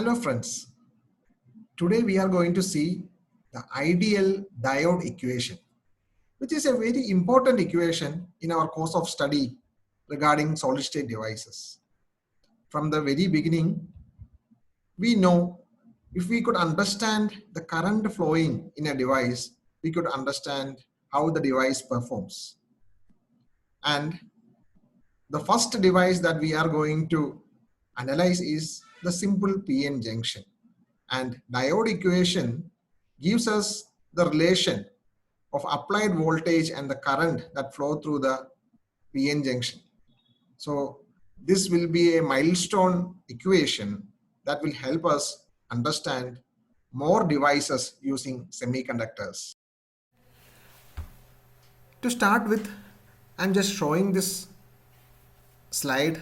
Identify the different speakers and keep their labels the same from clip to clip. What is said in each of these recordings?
Speaker 1: Hello friends, today we are going to see the ideal diode equation, which is a very important equation in our course of study regarding solid state devices. From the very beginning, we know if we could understand the current flowing in a device, we could understand how the device performs. And the first device that we are going to analyze is the simple Pn junction. And diode equation gives us the relation of applied voltage and the current that flow through the Pn junction. So this will be a milestone equation that will help us understand more devices using semiconductors. To start with, I'm just showing this slide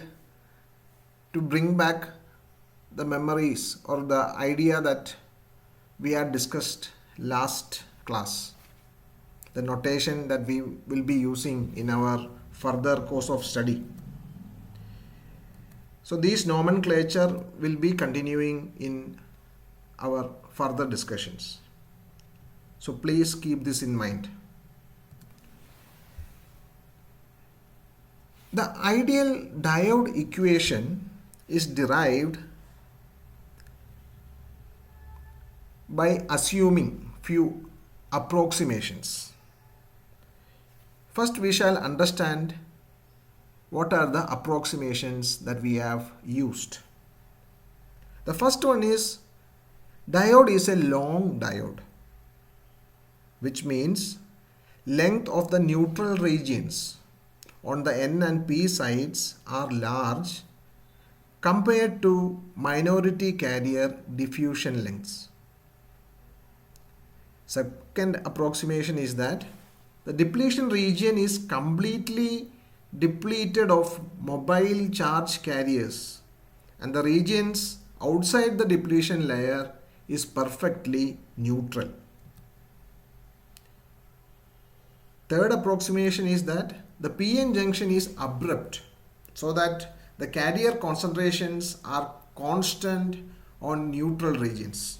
Speaker 1: to bring back the memories or the idea that we had discussed last class, the notation that we will be using in our further course of study. So these nomenclature will be continuing in our further discussions. So please keep this in mind. The ideal diode equation is derived by assuming few approximations. First, we shall understand what are the approximations that we have used. The first one is diode is a long diode, which means length of the neutral regions on the N and P sides are large compared to minority carrier diffusion lengths. Second approximation is that the depletion region is completely depleted of mobile charge carriers and the regions outside the depletion layer is perfectly neutral. Third approximation is that the Pn junction is abrupt so that the carrier concentrations are constant on neutral regions.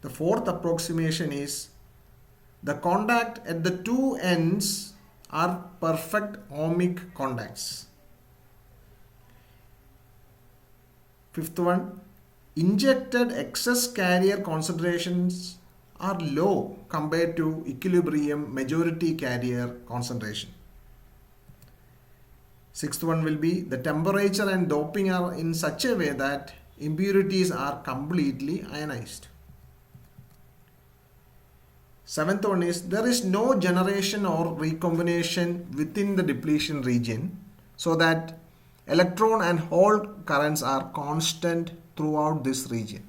Speaker 1: The fourth approximation is the contact at the two ends are perfect ohmic contacts. Fifth one, injected excess carrier concentrations are low compared to equilibrium majority carrier concentration. Sixth one will be the temperature and doping are in such a way that impurities are completely ionized. Seventh one is there is no generation or recombination within the depletion region so that electron and hole currents are constant throughout this region.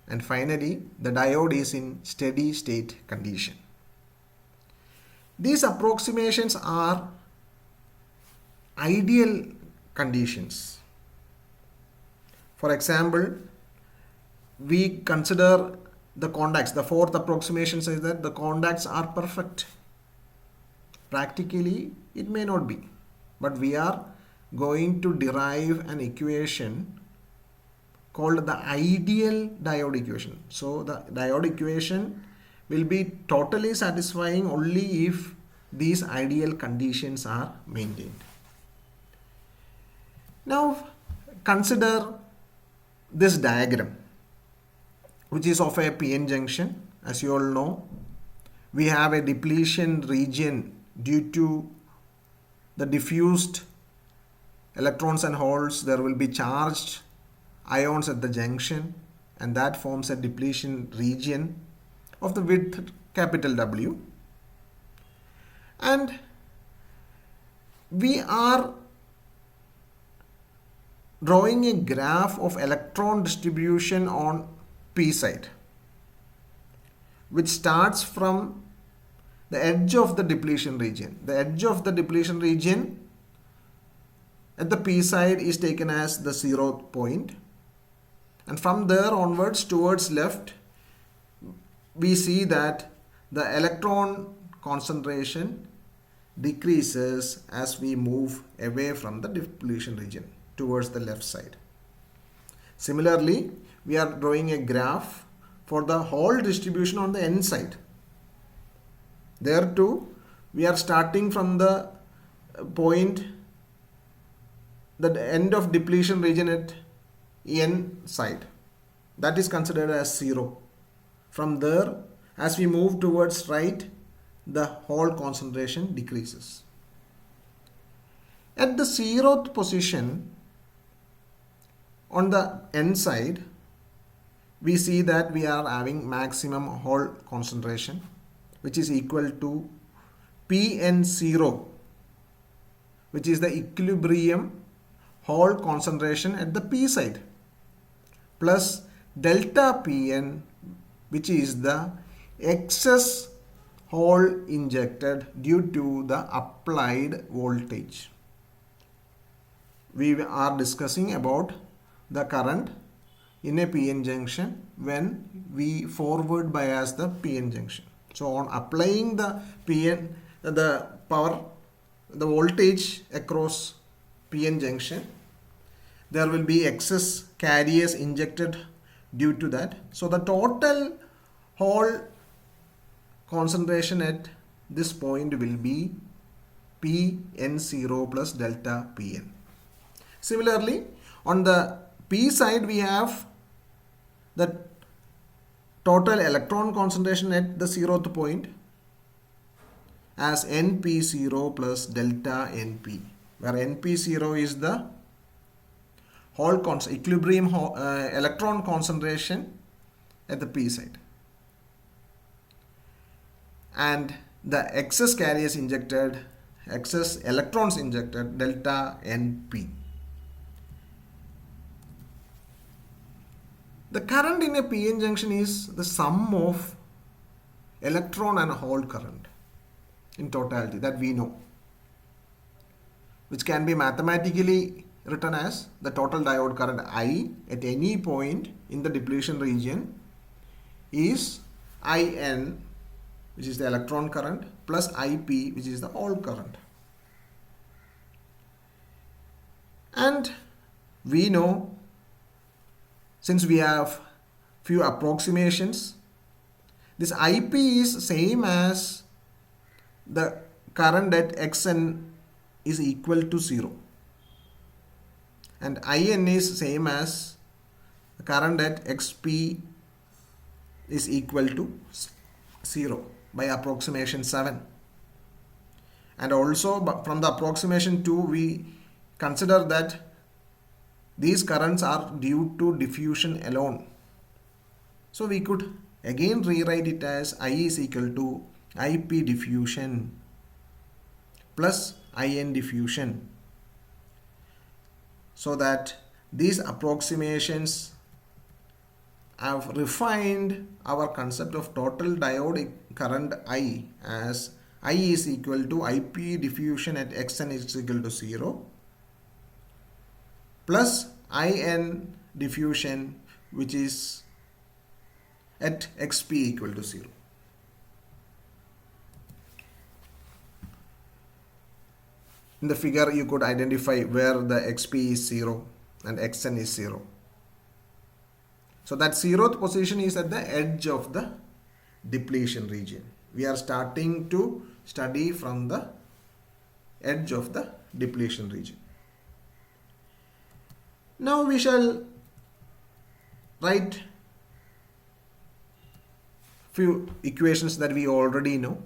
Speaker 1: And finally, the diode is in steady state condition. These approximations are ideal conditions. For example, we consider the contacts. The fourth approximation says that the contacts are perfect. Practically, it may not be, but we are going to derive an equation called the ideal diode equation. So the diode equation will be totally satisfying only if these ideal conditions are maintained. Now consider this diagram, which is of a Pn junction. As you all know, we have a depletion region due to the diffused electrons and holes. There will be charged ions at the junction, and that forms a depletion region of the width capital W. And we are drawing a graph of electron distribution on P side, which starts from the edge of the depletion region. The edge of the depletion region at the P side is taken as the 0th point, and from there onwards towards left we see that the electron concentration decreases as we move away from the depletion region towards the left side. Similarly, we are drawing a graph for the whole distribution on the N side. There too, we are starting from the point, the end of depletion region at N side. That is considered as 0. From there, as we move towards right, the whole concentration decreases. At the 0th position on the N side, we see that we are having maximum hole concentration, which is equal to Pn0, which is the equilibrium hole concentration at the P side, plus delta Pn, which is the excess hole injected due to the applied voltage. We are discussing about the current in a Pn junction when we forward bias the Pn junction. So on applying the power, the voltage across Pn junction, there will be excess carriers injected due to that. So the total hole concentration at this point will be Pn0 plus delta Pn. Similarly, on the P side, we have the total electron concentration at the 0th point as Np0 plus delta Np, where Np0 is the whole equilibrium electron concentration at the P side, and the excess carriers injected, excess electrons injected, delta Np. The current in a Pn junction is the sum of electron and hole current in totality, that we know, which can be mathematically written as the total diode current I at any point in the depletion region is In, which is the electron current, plus Ip, which is the hole current. And we know, since we have few approximations, this Ip is same as the current at Xn is equal to 0, and In is same as the current at Xp is equal to 0 by approximation 7. And also from the approximation 2, we consider that these currents are due to diffusion alone. So we could again rewrite it as I is equal to Ip diffusion plus In diffusion, so that these approximations have refined our concept of total diode current I as I is equal to Ip diffusion at Xn is equal to 0 plus In diffusion, which is at Xp equal to 0. In the figure, you could identify where the Xp is 0 and Xn is 0. So that 0th position is at the edge of the depletion region. We are starting to study from the edge of the depletion region. Now we shall write few equations that we already know.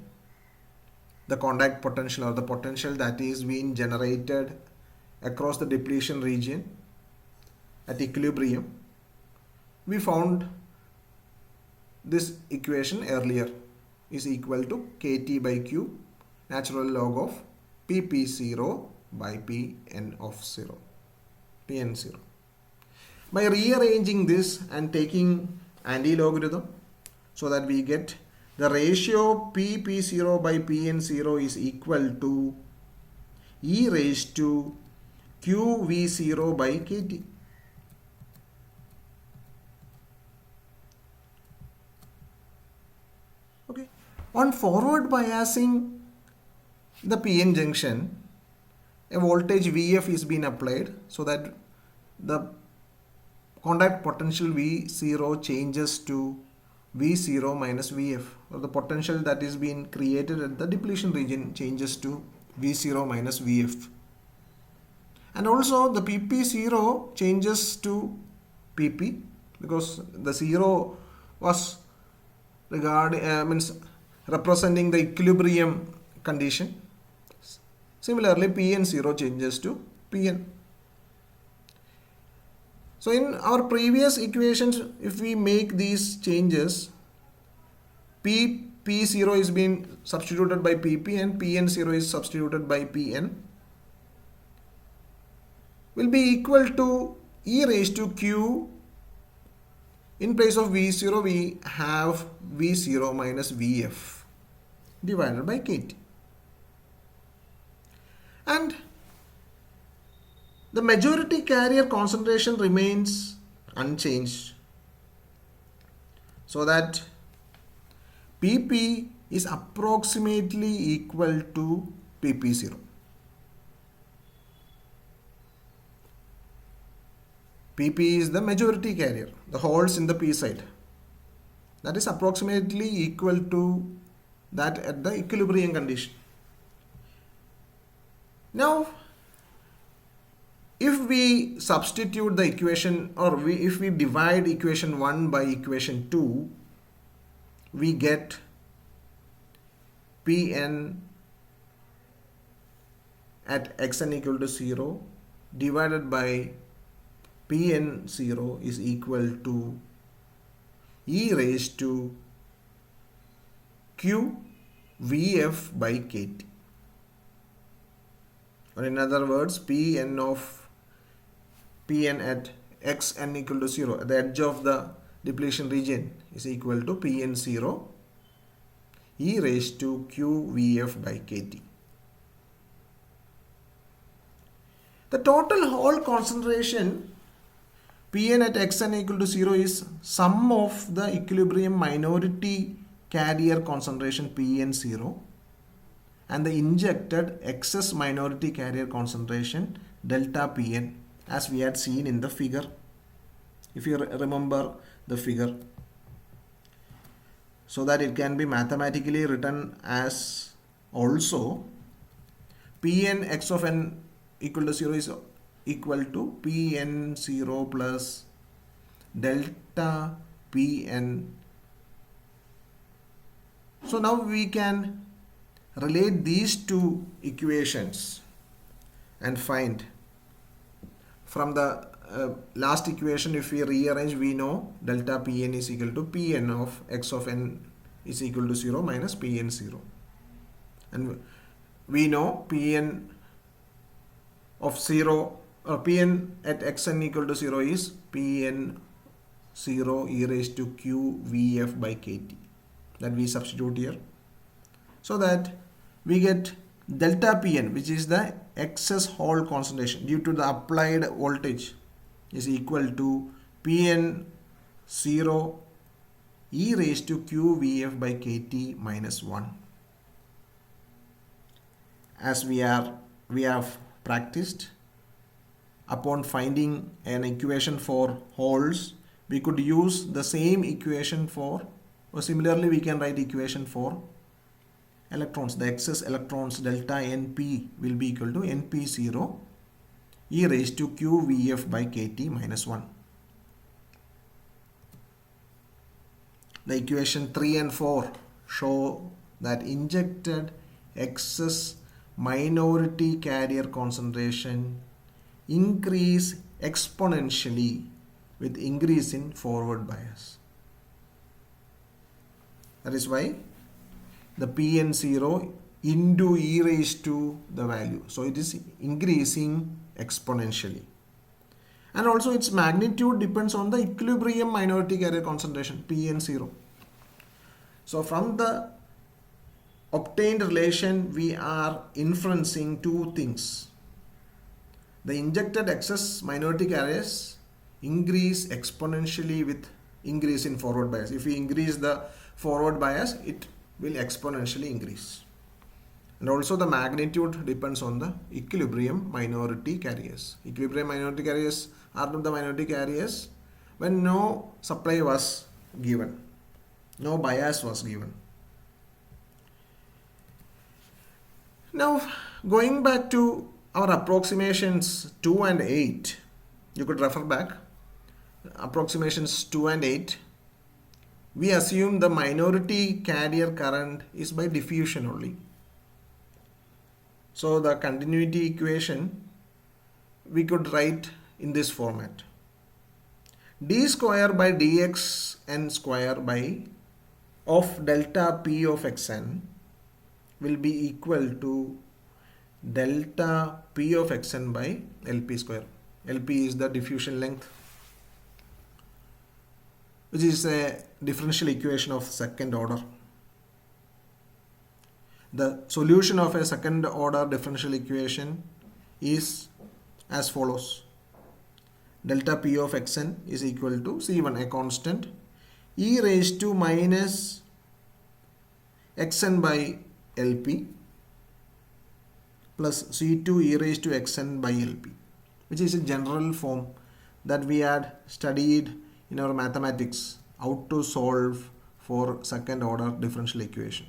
Speaker 1: The contact potential, or the potential that is being generated across the depletion region at equilibrium. We found this equation earlier is equal to Kt by Q natural log of Pp0 by Pn of 0. Pn0. By rearranging this and taking anti-logarithm, so that we get the ratio Pp0 by Pn0 is equal to e raised to Qv0 by Kt. Okay. On forward biasing the Pn junction, a voltage Vf is being applied, so that the contact potential V0 changes to V0 minus Vf, or the potential that is being created at the depletion region changes to V0 minus Vf. And also the PP0 changes to PP, because the 0 was means representing the equilibrium condition. Similarly, Pn0 changes to Pn. So in our previous equations, if we make these changes, P0 is being substituted by PP and Pn0 is substituted by Pn, will be equal to e raised to q. In place of V0, we have V0 minus Vf divided by Kt. And the majority carrier concentration remains unchanged, so that PP is approximately equal to PP0. PP is the majority carrier, the holes in the P side. That is approximately equal to that at the equilibrium condition. Now, if we substitute the equation, or if we divide equation 1 by equation 2, we get Pn at xn equal to 0 divided by Pn0 is equal to e raised to q Vf by Kt. Or in other words, Pn at xn equal to 0 at the edge of the depletion region is equal to Pn0 e raised to q Vf by Kt. The total hole concentration Pn at xn equal to 0 is sum of the equilibrium minority carrier concentration Pn0 and the injected excess minority carrier concentration delta Pn, as we had seen in the figure, if you remember the figure, so that it can be mathematically written as also Pn x of n equal to 0 is equal to Pn0 plus delta Pn. So now we can relate these two equations and find from the last equation. If we rearrange, we know delta Pn is equal to Pn of x of n is equal to 0 minus Pn0, and we know Pn of 0 or Pn at xn equal to 0 is Pn0 e raised to q Vf by Kt, that we substitute here, so that we get delta Pn, which is the excess hole concentration due to the applied voltage, is equal to Pn0 e raised to q Vf by Kt minus 1. As we have practiced, upon finding an equation for holes, we could use the same equation for, or similarly we can write equation for electrons. The excess electrons delta Np will be equal to Np0 e raised to q Vf by Kt minus 1. The equation 3 and 4 show that injected excess minority carrier concentration increase exponentially with increase in forward bias. That is why the Pn0 into e raised to the value, so it is increasing exponentially, and also its magnitude depends on the equilibrium minority carrier concentration Pn0. So from the obtained relation, we are inferencing two things. The injected excess minority carriers increase exponentially with increase in forward bias. If we increase the forward bias, it will exponentially increase. And also the magnitude depends on the equilibrium minority carriers. Equilibrium minority carriers are the minority carriers when no supply was given, no bias was given. Now, going back to our approximations 2 and 8, you could refer back. Approximations 2 and 8, we assume the minority carrier current is by diffusion only. So the continuity equation we could write in this format. d square by dx n square by of delta p of xn will be equal to delta p of xn by lp square. Lp is the diffusion length, which is a differential equation of second order. The solution of a second order differential equation is as follows. Delta p of xn is equal to C1, a constant, e raised to minus xn by lp plus C2 e raised to xn by lp, which is a general form that we had studied in our mathematics, how to solve for second order differential equation.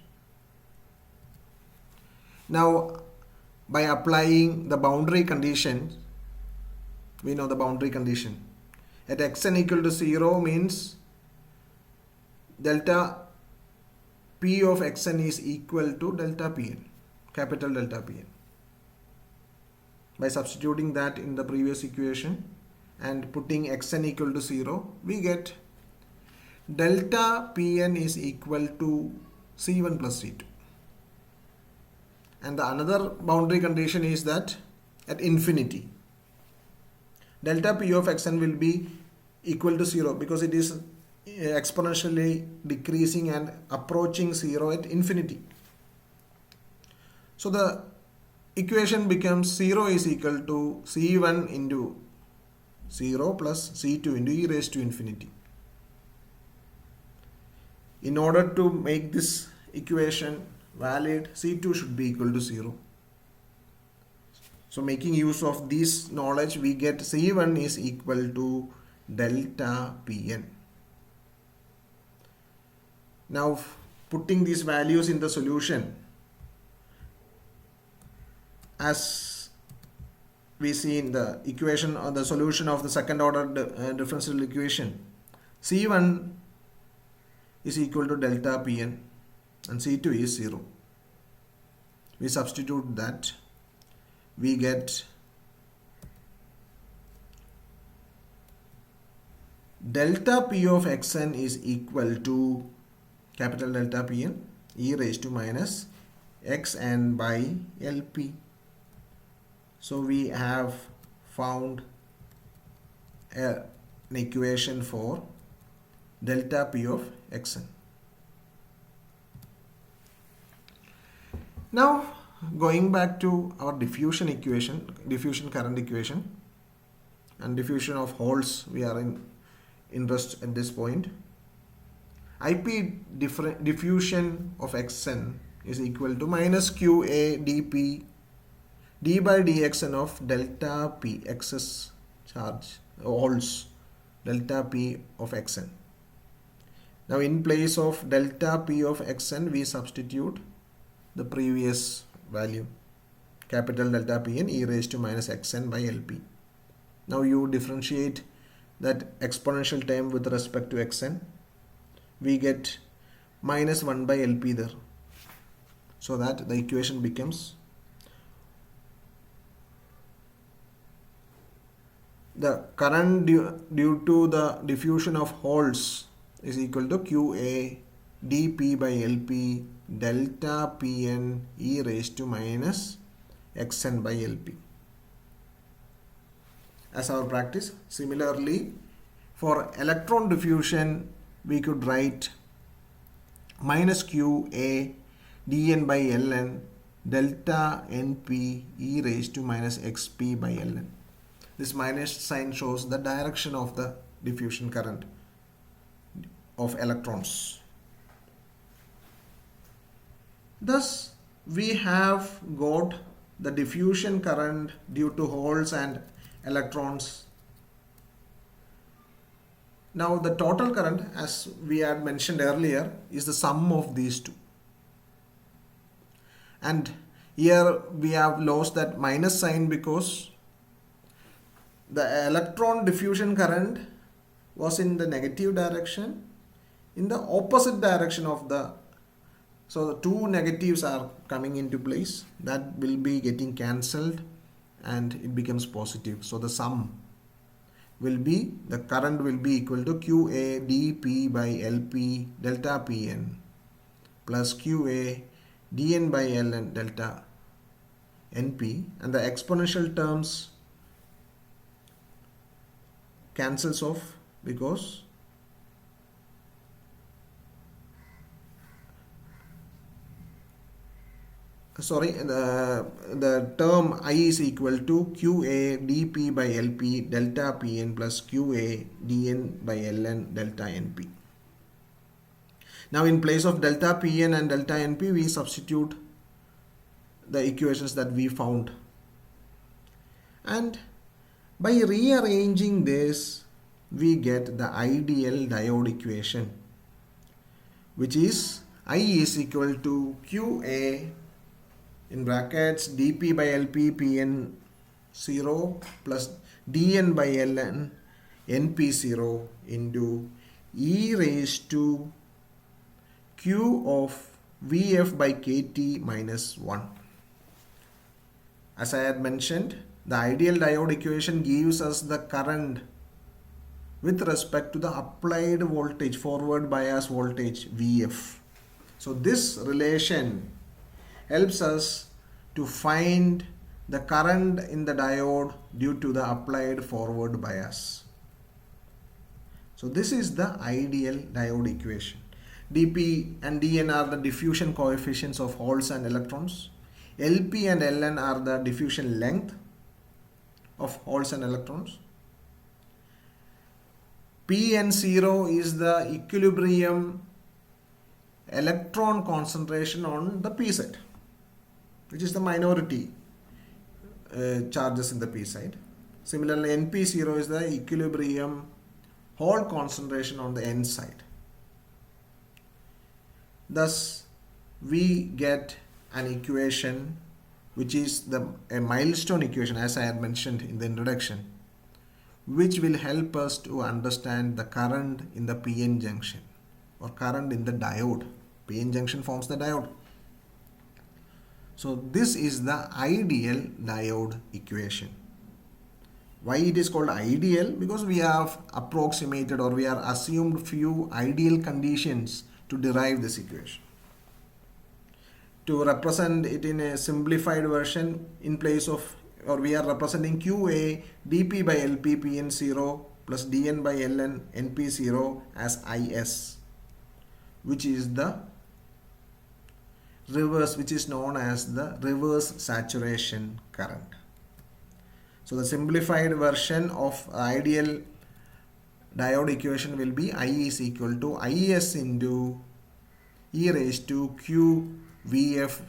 Speaker 1: Now, by applying the boundary condition, we know the boundary condition. At xn equal to 0 means delta p of xn is equal to delta pn, capital delta pn. By substituting that in the previous equation and putting xn equal to 0, we get delta pn is equal to C1 plus C2. And the another boundary condition is that at infinity, delta p of xn will be equal to 0 because it is exponentially decreasing and approaching 0 at infinity. So the equation becomes 0 is equal to C1 into 0 plus C2 into e raised to infinity. In order to make this equation valid, C2 should be equal to 0. So making use of this knowledge, we get C1 is equal to delta Pn. Now putting these values in the solution, as we see in the equation or the solution of the second order differential equation, C1 is equal to delta Pn and C2 is 0. We substitute that, we get delta P of xn is equal to capital delta Pn e raised to minus xn by lp. So we have found an equation for delta P of xn. Now going back to our diffusion equation, diffusion current equation and diffusion of holes, we are in interest at this point. IP diffusion of xn is equal to minus qa dp d by dxn of delta p excess charge holes delta p of xn. Now in place of delta p of xn, we substitute the previous value, capital delta Pn e raised to minus xn by lp. Now you differentiate that exponential term with respect to xn, we get minus 1 by lp there, so that the equation becomes the current due to the diffusion of holes is equal to qa dp by lp delta Pn e raised to minus xn by lp. As our practice, similarly for electron diffusion, we could write minus qa dn by ln delta np e raised to minus xp by ln. This minus sign shows the direction of the diffusion current of electrons. Thus, we have got the diffusion current due to holes and electrons Now the total current, as we had mentioned earlier, is the sum of these two. And here we have lost that minus sign because the electron diffusion current was in the negative direction, in the opposite direction of the, so the two negatives are coming into place, that will be getting cancelled and it becomes positive. So the sum will be, the current will be equal to QA dP by LP delta Pn plus QA dN by Ln delta NP, and the exponential terms cancels off because the term I is equal to QA dP by LP delta Pn plus QA dN by Ln delta NP. Now in place of delta Pn and delta NP, we substitute the equations that we found, and by rearranging this we get the ideal diode equation, which is I is equal to QA in brackets dP by LP Pn 0 plus dN by Ln NP 0 into e raised to Q of Vf by Kt minus 1. As I had mentioned, the ideal diode equation gives us the current with respect to the applied voltage, forward bias voltage Vf. So this relation helps us to find the current in the diode due to the applied forward bias. So this is the ideal diode equation. dP and dN are the diffusion coefficients of holes and electrons. LP and Ln are the diffusion length of holes and electrons. Pn0 is the equilibrium electron concentration on the p side, which is the minority charges in the p side. Similarly, Np0 is the equilibrium hole concentration on the n side. Thus, we get an equation which is a milestone equation, as I had mentioned in the introduction, which will help us to understand the current in the Pn junction or current in the diode. Pn junction forms the diode. So this is the ideal diode equation. Why it is called ideal? Because we have approximated or we are assumed few ideal conditions to derive this equation. To represent it in a simplified version, in place of, or we are representing QA dP by LP Pn0 plus dN by Ln NP0 as Is, which is the reverse, which is known as the reverse saturation current. So the simplified version of ideal diode equation will be I is equal to Is into e raised to Q Vf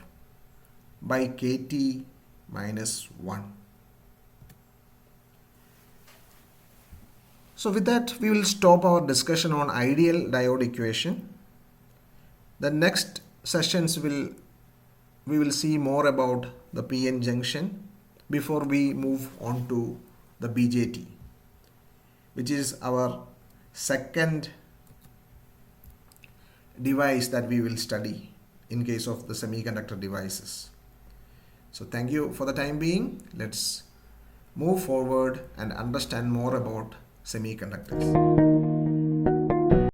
Speaker 1: by Kt minus 1. So with that, we will stop our discussion on ideal diode equation. The next sessions we will see more about the Pn junction before we move on to the BJT, which is our second device that we will study in case of the semiconductor devices. So thank you for the time being. Let's move forward and understand more about semiconductors.